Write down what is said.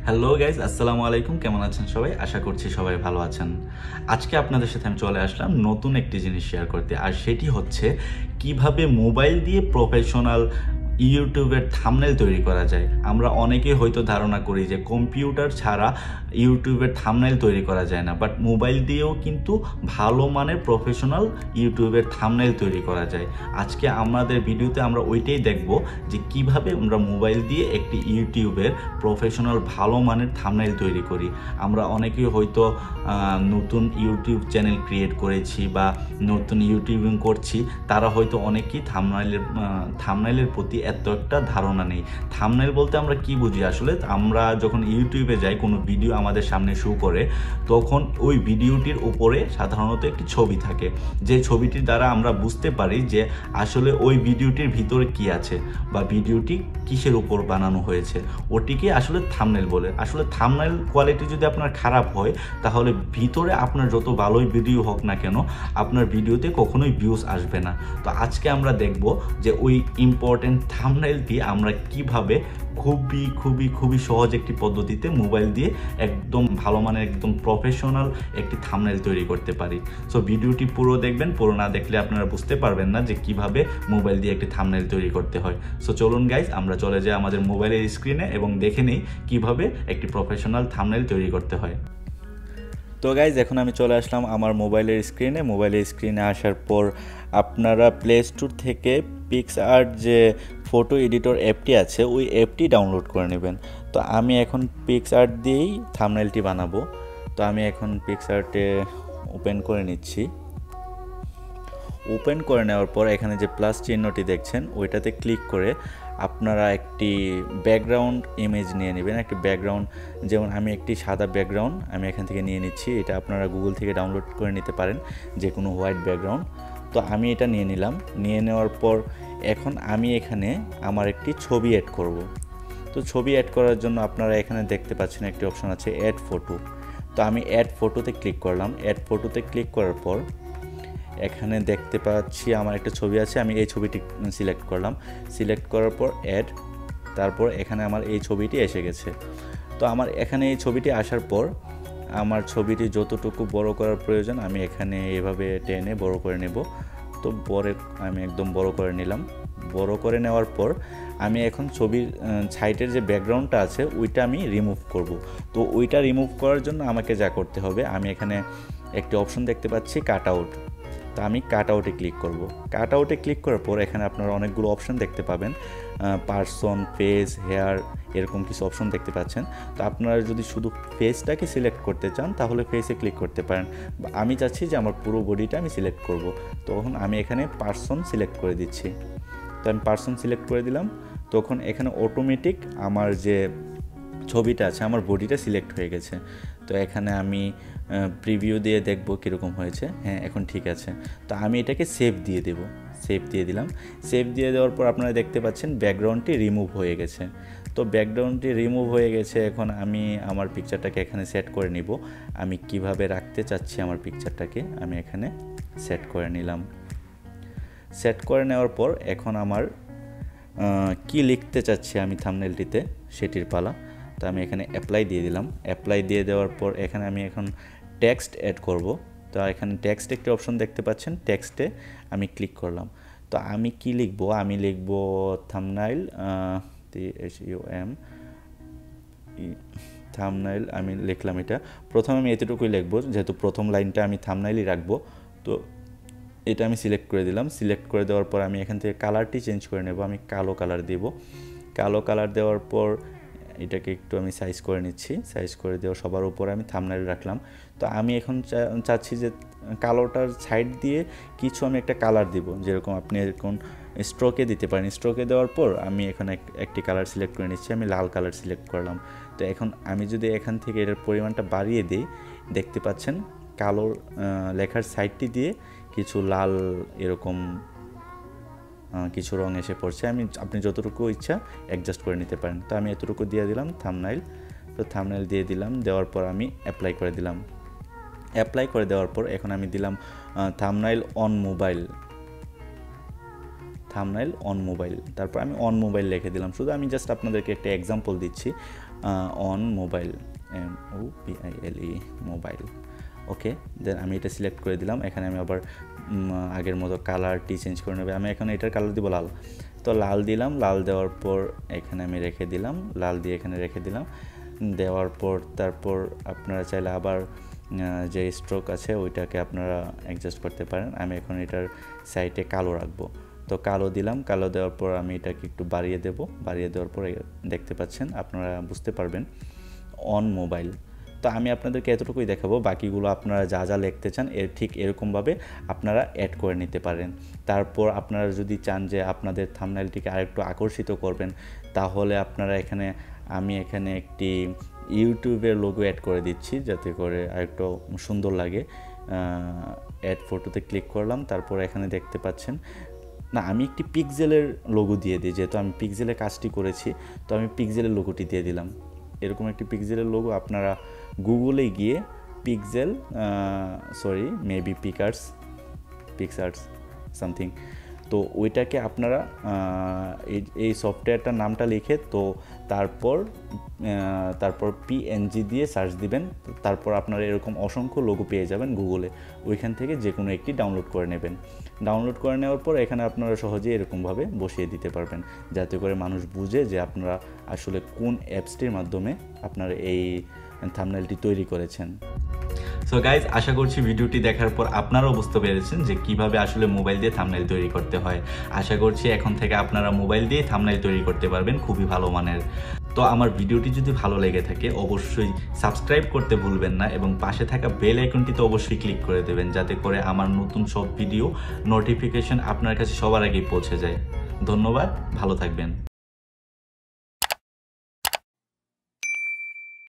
Hello guys, আসসালামু আলাইকুম। কেমন আছেন সবাই? আশা করছি সবাই ভালো আছেন। আজকে আপনাদের সাথে আমি চলে আসলাম নতুন একটি জিনিস শেয়ার করতে, আর সেটি হচ্ছে কিভাবে মোবাইল দিয়ে প্রফেশনাল ইউটিউবের থাম্বনেল তৈরি করা যায়। আমরা অনেকেই হয়তো ধারণা করি যে কম্পিউটার ছাড়া ইউটিউবের থাম্বনেল তৈরি করা যায় না, বাট মোবাইল দিয়েও কিন্তু ভালো মানের প্রফেশনাল ইউটিউবের থাম্বনেল তৈরি করা যায়। আজকে আমাদের ভিডিওতে আমরা ওইটাই দেখব যে কিভাবে আমরা মোবাইল দিয়ে একটি ইউটিউবের প্রফেশনাল ভালো মানের থাম্বনেল তৈরি করি। আমরা অনেকেই হয়তো নতুন ইউটিউব চ্যানেল ক্রিয়েট করেছি বা নতুন ইউটিউবিং করছি, তারা হয়তো অনেকেই থাম্বনেলের প্রতি এত একটা ধারণা নেই। থাম্বনেল বলতে আমরা কি বুঝি আসলে? আমরা যখন ইউটিউবে যাই, কোনো ভিডিও আমাদের সামনে শো করে, তখন ওই ভিডিওটির উপরে সাধারণত একটি ছবি থাকে, যে ছবিটির দ্বারা আমরা বুঝতে পারি যে আসলে ওই ভিডিওটির ভিতরে কি আছে বা ভিডিওটি কিসের উপর বানানো হয়েছে। ওটিকে আসলে থাম্বনেল বলে। আসলে থাম্বনেল কোয়ালিটি যদি আপনার খারাপ হয়, তাহলে ভিতরে আপনার যত ভালোই ভিডিও হোক না কেন, আপনার ভিডিওতে কখনোই ভিউজ আসবে না। তো আজকে আমরা দেখব যে ওই ইম্পর্টেন্ট থাম্বনেলটি আমরা কিভাবে খুবই সহজ একটি পদ্ধতিতে মোবাইল দিয়ে একদম ভালো মানের একদম প্রফেশনাল একটি থাম্বনেল তৈরি করতে পারি। সো ভিডিওটি পুরো দেখবেন, পুরো না দেখলে আপনারা বুঝতে পারবেন না যে কিভাবে মোবাইল দিয়ে একটি থাম্বনেল তৈরি করতে হয়। সো চলুন গাইজ, আমরা চলে যাই আমাদের মোবাইলের স্ক্রিনে এবং দেখে নিই কিভাবে একটি প্রফেশনাল থাম্বনেল তৈরি করতে হয়। তো গাইজ, এখন আমি চলে আসলাম আমার মোবাইলের স্ক্রিনে আসার পর আপনারা প্লে স্টোর থেকে পিক্সআর্ট যে ফটো এডিটর অ্যাপটি আছে, ওই অ্যাপটি ডাউনলোড করে নেবেন। তো আমি এখন পিক্সআর্ট দিয়েই থাম্বনেলটি বানাবো। তো আমি এখন পিক্সআর্টে ওপেন করে নিচ্ছি। ওপেন করে নেওয়ার পর এখানে যে প্লাস চিহ্নটি দেখছেন, ওইটাতে ক্লিক করে আপনারা একটি ব্যাকগ্রাউন্ড ইমেজ নিয়ে নেবেন। একটি ব্যাকগ্রাউন্ড, যেমন আমি একটি সাদা ব্যাকগ্রাউন্ড আমি এখান থেকে নিয়ে নিচ্ছি। এটা আপনারা গুগল থেকে ডাউনলোড করে নিতে পারেন, যে কোনো হোয়াইট ব্যাকগ্রাউন্ড। তো আমি এটা নিয়ে নিলাম। নিয়ে নেওয়ার পর এখন আমি এখানে আমার একটি ছবি অ্যাড করব। তো ছবি অ্যাড করার জন্য আপনারা এখানে দেখতে পাচ্ছেন একটি অপশন আছে অ্যাড ফটো। তো আমি অ্যাড ফটোতে ক্লিক করলাম। অ্যাড ফটোতে ক্লিক করার পর এখানে দেখতে পাচ্ছি আমার একটা ছবি আছে, আমি এই ছবিটি সিলেক্ট করলাম। সিলেক্ট করার পর অ্যাড, তারপর এখানে আমার এই ছবিটি এসে গেছে। তো আমার এখানে এই ছবিটি আসার পর আমার ছবিটি যতটুকু বড় করার প্রয়োজন আমি এখানে এভাবে টেনে বড় করে নেব। তো আমি একদম বড় করে নিলাম। বড় করে নেওয়ার পর আমি এখন ছবির সাইডের যে ব্যাকগ্রাউন্ডটা আছে ওইটা আমি রিমুভ করব। তো ওইটা রিমুভ করার জন্য আমাকে যা করতে হবে, আমি এখানে একটি অপশন দেখতে পাচ্ছি কাট আউট। তো আমি কাট আউটে ক্লিক করব। কাট আউটে ক্লিক করার পর এখানে আপনারা অনেকগুলো অপশন দেখতে পাবেন, পার্সন, ফেস, হেয়ার, এরকম কিছু অপশন দেখতে পাচ্ছেন। তো আপনারা যদি শুধু ফেসটাকে সিলেক্ট করতে চান তাহলে ফেসে ক্লিক করতে পারেন। আমি চাচ্ছি যে আমার পুরো বডিটা আমি সিলেক্ট করব, তখন আমি এখানে পার্সন সিলেক্ট করে দিচ্ছি। তো আমি পার্সন সিলেক্ট করে দিলাম। তখন এখানে অটোমেটিক আমার যে ছবিটা আছে, আমার বডিটা সিলেক্ট হয়ে গেছে। তো এখানে আমি প্রিভিউ দিয়ে দেখব কীরকম হয়েছে। হ্যাঁ, এখন ঠিক আছে। তো আমি এটাকে সেভ দিয়ে দেব। সেভ দিয়ে দিলাম। সেভ দিয়ে দেওয়ার পর আপনারা দেখতে পাচ্ছেন ব্যাকগ্রাউন্ডটি রিমুভ হয়ে গেছে। তো ব্যাকগ্রাউন্ডটি রিমুভ হয়ে গেছে। এখন আমি আমার পিকচারটাকে এখানে সেট করে নিব। আমি কিভাবে রাখতে চাচ্ছি আমার পিকচারটাকে আমি এখানে সেট করে নিলাম। সেট করে নেওয়ার পর এখন আমার কি লিখতে চাচ্ছি আমি থাম্বনেলটিতে, সেটির পালা। তো আমি এখানে অ্যাপ্লাই দিয়ে দিলাম। অ্যাপ্লাই দিয়ে দেওয়ার পর এখানে আমি এখন টেক্সট অ্যাড করব। তো এখানে টেক্সট একটি অপশন দেখতে পাচ্ছেন, টেক্সটে আমি ক্লিক করলাম। তো আমি কি লিখব? আমি লিখব থাম্বনেল, থাম্বনেল আমি লিখলাম। এটা প্রথমে আমি এতটুকুই লিখব, যেহেতু প্রথম লাইনটা আমি থাম্বনেলই রাখবো। তো এটা আমি সিলেক্ট করে দিলাম। সিলেক্ট করে দেওয়ার পর আমি এখান থেকে কালারটি চেঞ্জ করে নেব। আমি কালো কালার দেব। কালো কালার দেওয়ার পর এটাকে একটু আমি সাইজ করে নিচ্ছি। সাইজ করে দেওয়া সবার উপরে আমি থাম্বনেল রাখলাম। তো আমি এখন চাচ্ছি যে কালোটার সাইড দিয়ে কিছু আমি একটা কালার দিব, যেরকম আপনি এরকম স্ট্রোকে দিতে পারেন। স্ট্রোকে দেওয়ার পর আমি এখানে একটি কালার সিলেক্ট করে নিচ্ছি। আমি লাল কালার সিলেক্ট করলাম। তো এখন আমি যদি এখান থেকে এর পরিমাণটা বাড়িয়ে দিই, দেখতে পাচ্ছেন কালোর লেখার সাইডটি দিয়ে কিছু লাল এরকম কিছু রং এসে পড়ছে। আপনি যতটুকু ইচ্ছা অ্যাডজাস্ট করে নিতে পারেন। তো আমি এতটুকু দিয়ে দিলাম থাম্বনেল। তো থাম্বনেল দিয়ে দিলাম। দেওয়ার পর আমি অ্যাপ্লাই করে দিলাম। অ্যাপ্লাই করে দেওয়ার পর এখন আমি দিলাম thumbnail on mobile. Thumbnail on mobile, তারপর আমি অন মোবাইল লিখে দিলাম। শুধু আমি জাস্ট আপনাদেরকে একটা এক্সাম্পল দিচ্ছি। On mobile, MOBILE mobile. Okay, then আমি এটা সিলেক্ট করে দিলাম। এখানে আমি আবার আগের মতো কালারটি চেঞ্জ করে নেবে। আমি এখন এটার কালার দিব লাল, তো লাল দিলাম। লাল দেওয়ার পর এখানে আমি রেখে দিলাম, লাল দিয়ে এখানে রেখে দিলাম। দেওয়ার পর তারপর আপনারা চাইলে আবার যে স্ট্রোক আছে ওইটাকে আপনারা অ্যাডজাস্ট করতে পারেন। আমি এখন এটার সাইডে কালো রাখবো, তো কালো দিলাম। কালো দেওয়ার পর আমি এটাকে একটু বাড়িয়ে দেব। বাড়িয়ে দেওয়ার পর দেখতে পাচ্ছেন, আপনারা বুঝতে পারবেন অন মোবাইল। তো আমি আপনাদেরকে এতটুকুই দেখাবো, বাকিগুলো আপনারা যা যা লিখতে চান ঠিক এরকমভাবে আপনারা অ্যাড করে নিতে পারেন। তারপর আপনারা যদি চান যে আপনাদের থাম্বনেলটিকে আরেকটু আকর্ষিত করবেন, তাহলে আপনারা আমি এখানে একটি ইউটিউবের লোগো অ্যাড করে দিচ্ছি, যাতে করে আরেকটু সুন্দর লাগে। অ্যাড ফটোতে ক্লিক করলাম, তারপর এখানে দেখতে পাচ্ছেন না, আমি একটি পিক্সেলের লোগো দিয়ে দিই, যেহেতু আমি পিক্সেলে কাজটি করেছি, তো আমি পিক্সেলের লোগোটি দিয়ে দিলাম। এরকম একটি পিক্সেলের লোগো আপনারা গুগলে গিয়ে পিক্সেল মেবি পিক্সার্স সামথিং, তো ওইটাকে আপনারা এই সফটওয়্যারটার নামটা লিখে তো তারপর PNG দিয়ে সার্চ দিবেন। তারপর আপনারা এরকম অসংখ্য লোগো পেয়ে যাবেন গুগলে, ওইখান থেকে যে কোনো একটি ডাউনলোড করে নেবেন। ডাউনলোড করে নেওয়ার পর এখানে আপনারা সহজেই এরকমভাবে বসিয়ে দিতে পারবেন, যাতে করে মানুষ বুঝে যে আপনারা আসলে কোন অ্যাপসটির মাধ্যমে আপনারা এই থাম্বনেলটি তৈরি করেছেন। সো গাইজ, আশা করছি ভিডিওটি দেখার পর আপনারাও বুঝতে পেরেছেন যে কিভাবে আসলে মোবাইল দিয়ে থাম্বনেল তৈরি করতে হয়। আশা করছি এখন থেকে আপনারা মোবাইল দিয়ে থাম্বনেল তৈরি করতে পারবেন খুবই ভালো মানের। তো আমার ভিডিওটি যদি ভালো লেগে থাকে অবশ্যই সাবস্ক্রাইব করতে ভুলবেন না, এবং পাশে থাকা বেল আইকনটিতে অবশ্যই ক্লিক করে দেবেন, যাতে করে আমার নতুন সব ভিডিও নোটিফিকেশন আপনার কাছে সবার আগেই পৌঁছে যায়। ধন্যবাদ, ভালো থাকবেন।